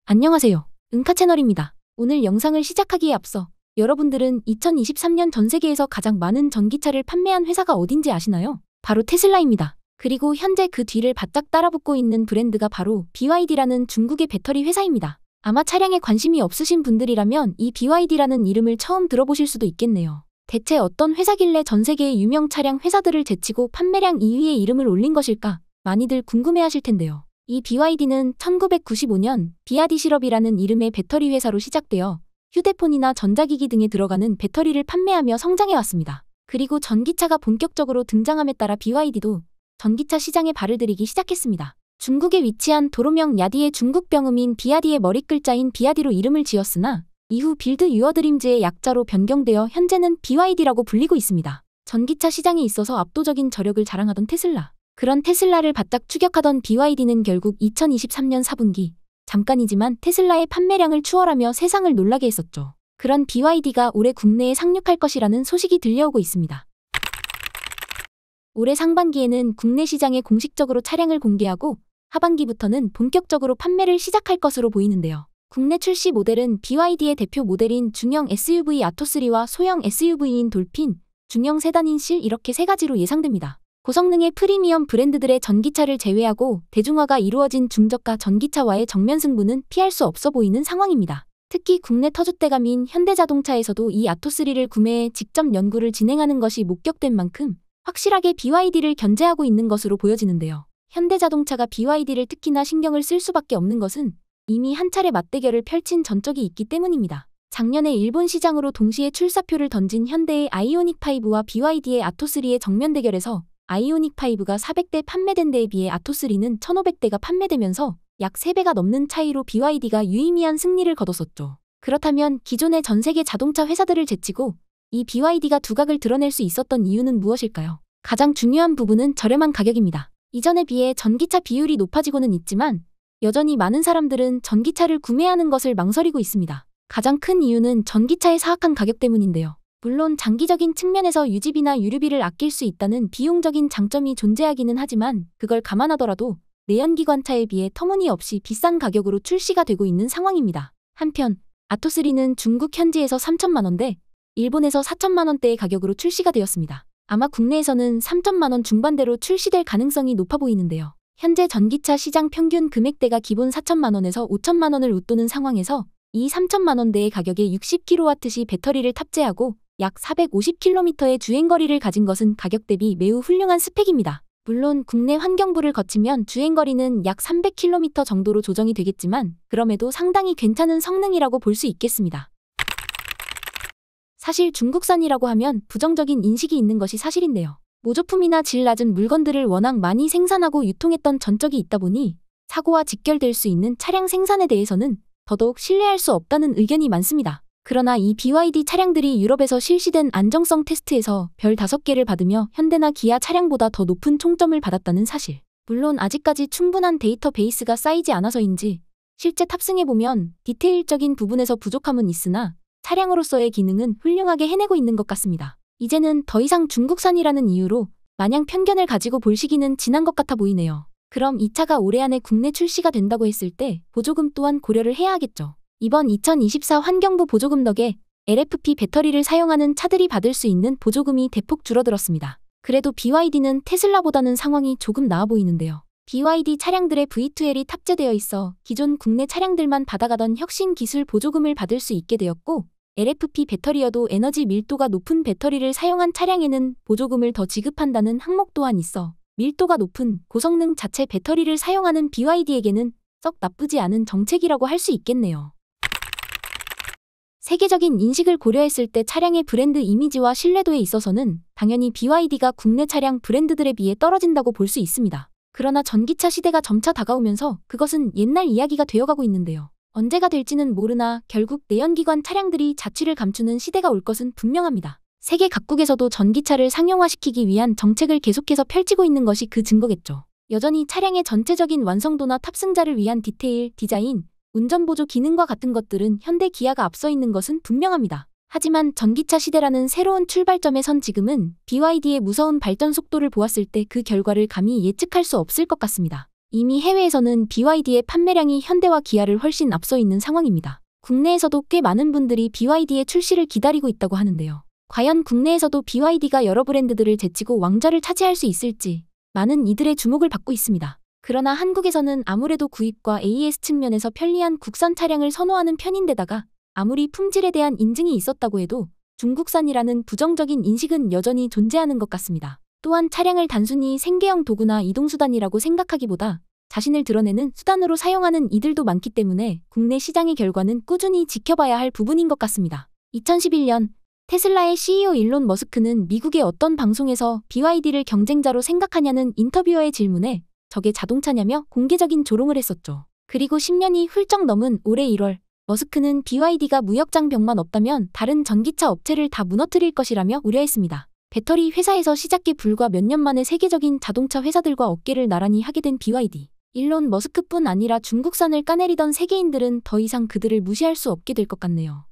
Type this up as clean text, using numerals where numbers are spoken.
안녕하세요. 응카 채널입니다. 오늘 영상을 시작하기에 앞서 여러분들은 2023년 전 세계에서 가장 많은 전기차를 판매한 회사가 어딘지 아시나요? 바로 테슬라입니다. 그리고 현재 그 뒤를 바짝 따라붙고 있는 브랜드가 바로 BYD라는 중국의 배터리 회사입니다. 아마 차량에 관심이 없으신 분들이라면 이 BYD라는 이름을 처음 들어보실 수도 있겠네요. 대체 어떤 회사길래 전 세계의 유명 차량 회사들을 제치고 판매량 2위에 이름을 올린 것일까? 많이들 궁금해하실 텐데요. 이 BYD는 1995년 비아디 시럽이라는 이름의 배터리 회사로 시작되어 휴대폰이나 전자기기 등에 들어가는 배터리를 판매하며 성장해왔습니다. 그리고 전기차가 본격적으로 등장함에 따라 BYD도 전기차 시장에 발을 들이기 시작했습니다. 중국에 위치한 도로명 야디의 중국 병음인 비아디의 머릿글자인 비아디로 이름을 지었으나 이후 빌드 유어 드림즈의 약자로 변경되어 현재는 BYD라고 불리고 있습니다. 전기차 시장에 있어서 압도적인 저력을 자랑하던 테슬라. 그런 테슬라를 바짝 추격하던 BYD는 결국 2023년 4분기 잠깐이지만 테슬라의 판매량을 추월하며 세상을 놀라게 했었죠. 그런 BYD가 올해 국내에 상륙할 것이라는 소식이 들려오고 있습니다. 올해 상반기에는 국내 시장에 공식적으로 차량을 공개하고 하반기부터는 본격적으로 판매를 시작할 것으로 보이는데요. 국내 출시 모델은 BYD의 대표 모델인 중형 SUV 아토3와 소형 SUV인 돌핀, 중형 세단인 실 이렇게 세 가지로 예상됩니다. 고성능의 프리미엄 브랜드들의 전기차를 제외하고 대중화가 이루어진 중저가 전기차와의 정면 승부는 피할 수 없어 보이는 상황입니다. 특히 국내 터줏대감인 현대자동차에서도 이 아토3를 구매해 직접 연구를 진행하는 것이 목격된 만큼 확실하게 BYD를 견제하고 있는 것으로 보여지는데요. 현대자동차가 BYD를 특히나 신경을 쓸 수밖에 없는 것은 이미 한 차례 맞대결을 펼친 전적이 있기 때문입니다. 작년에 일본 시장으로 동시에 출사표를 던진 현대의 아이오닉5와 BYD의 아토3의 정면 대결에서 아이오닉5가 400대 판매된 데에 비해 아토3는 1500대가 판매되면서 약 3배가 넘는 차이로 BYD가 유의미한 승리를 거뒀었죠. 그렇다면 기존의 전 세계 자동차 회사들을 제치고 이 BYD가 두각을 드러낼 수 있었던 이유는 무엇일까요? 가장 중요한 부분은 저렴한 가격입니다. 이전에 비해 전기차 비율이 높아지고는 있지만 여전히 많은 사람들은 전기차를 구매하는 것을 망설이고 있습니다. 가장 큰 이유는 전기차의 사악한 가격 때문인데요. 물론 장기적인 측면에서 유지비나 유류비를 아낄 수 있다는 비용적인 장점이 존재하기는 하지만 그걸 감안하더라도 내연기관차에 비해 터무니없이 비싼 가격으로 출시가 되고 있는 상황입니다. 한편 아토3는 중국 현지에서 3천만 원대, 일본에서 4천만 원대의 가격으로 출시가 되었습니다. 아마 국내에서는 3천만 원 중반대로 출시될 가능성이 높아 보이는데요. 현재 전기차 시장 평균 금액대가 기본 4천만 원에서 5천만 원을 웃도는 상황에서 이 3천만 원대의 가격에 60kW시 배터리를 탑재하고 약 450km의 주행거리를 가진 것은 가격 대비 매우 훌륭한 스펙입니다. 물론 국내 환경부를 거치면 주행거리는 약 300km 정도로 조정이 되겠지만 그럼에도 상당히 괜찮은 성능이라고 볼 수 있겠습니다. 사실 중국산이라고 하면 부정적인 인식이 있는 것이 사실인데요. 모조품이나 질 낮은 물건들을 워낙 많이 생산하고 유통했던 전적이 있다 보니 사고와 직결될 수 있는 차량 생산에 대해서는 더더욱 신뢰할 수 없다는 의견이 많습니다. 그러나 이 BYD 차량들이 유럽에서 실시된 안정성 테스트에서 별 5개를 받으며 현대나 기아 차량보다 더 높은 총점을 받았다는 사실. 물론 아직까지 충분한 데이터 베이스가 쌓이지 않아서인지 실제 탑승해보면 디테일적인 부분에서 부족함은 있으나 차량으로서의 기능은 훌륭하게 해내고 있는 것 같습니다. 이제는 더 이상 중국산이라는 이유로 마냥 편견을 가지고 볼 시기는 지난 것 같아 보이네요. 그럼 이 차가 올해 안에 국내 출시가 된다고 했을 때 보조금 또한 고려를 해야 하겠죠. 이번 2024 환경부 보조금 덕에 LFP 배터리를 사용하는 차들이 받을 수 있는 보조금이 대폭 줄어들었습니다. 그래도 BYD는 테슬라보다는 상황이 조금 나아 보이는데요. BYD 차량들의 V2L이 탑재되어 있어 기존 국내 차량들만 받아가던 혁신 기술 보조금을 받을 수 있게 되었고 LFP 배터리여도 에너지 밀도가 높은 배터리를 사용한 차량에는 보조금을 더 지급한다는 항목 또한 있어 밀도가 높은 고성능 자체 배터리를 사용하는 BYD에게는 썩 나쁘지 않은 정책이라고 할 수 있겠네요. 세계적인 인식을 고려했을 때 차량의 브랜드 이미지와 신뢰도에 있어서는 당연히 BYD가 국내 차량 브랜드들에 비해 떨어진다고 볼 수 있습니다. 그러나 전기차 시대가 점차 다가오면서 그것은 옛날 이야기가 되어가고 있는데요. 언제가 될지는 모르나 결국 내연기관 차량들이 자취를 감추는 시대가 올 것은 분명합니다. 세계 각국에서도 전기차를 상용화시키기 위한 정책을 계속해서 펼치고 있는 것이 그 증거겠죠. 여전히 차량의 전체적인 완성도나 탑승자를 위한 디테일, 디자인, 운전보조 기능과 같은 것들은 현대 기아가 앞서 있는 것은 분명합니다. 하지만 전기차 시대라는 새로운 출발점에 선 지금은 BYD의 무서운 발전 속도를 보았을 때 그 결과를 감히 예측할 수 없을 것 같습니다. 이미 해외에서는 BYD의 판매량이 현대와 기아를 훨씬 앞서 있는 상황입니다. 국내에서도 꽤 많은 분들이 BYD의 출시를 기다리고 있다고 하는데요. 과연 국내에서도 BYD가 여러 브랜드들을 제치고 왕좌를 차지할 수 있을지 많은 이들의 주목을 받고 있습니다. 그러나 한국에서는 아무래도 구입과 AS 측면에서 편리한 국산 차량을 선호하는 편인데다가 아무리 품질에 대한 인증이 있었다고 해도 중국산이라는 부정적인 인식은 여전히 존재하는 것 같습니다. 또한 차량을 단순히 생계형 도구나 이동수단이라고 생각하기보다 자신을 드러내는 수단으로 사용하는 이들도 많기 때문에 국내 시장의 결과는 꾸준히 지켜봐야 할 부분인 것 같습니다. 2011년 테슬라의 CEO 일론 머스크는 미국의 어떤 방송에서 BYD를 경쟁자로 생각하냐는 인터뷰어의 질문에 저게 자동차냐며 공개적인 조롱을 했었죠. 그리고 10년이 훌쩍 넘은 올해 1월 머스크는 BYD가 무역장벽만 없다면 다른 전기차 업체를 다 무너뜨릴 것이라며 우려했습니다. 배터리 회사에서 시작해 불과 몇 년 만에 세계적인 자동차 회사들과 어깨를 나란히 하게 된 BYD. 일론 머스크뿐 아니라 중국산을 까내리던 세계인들은 더 이상 그들을 무시할 수 없게 될 것 같네요.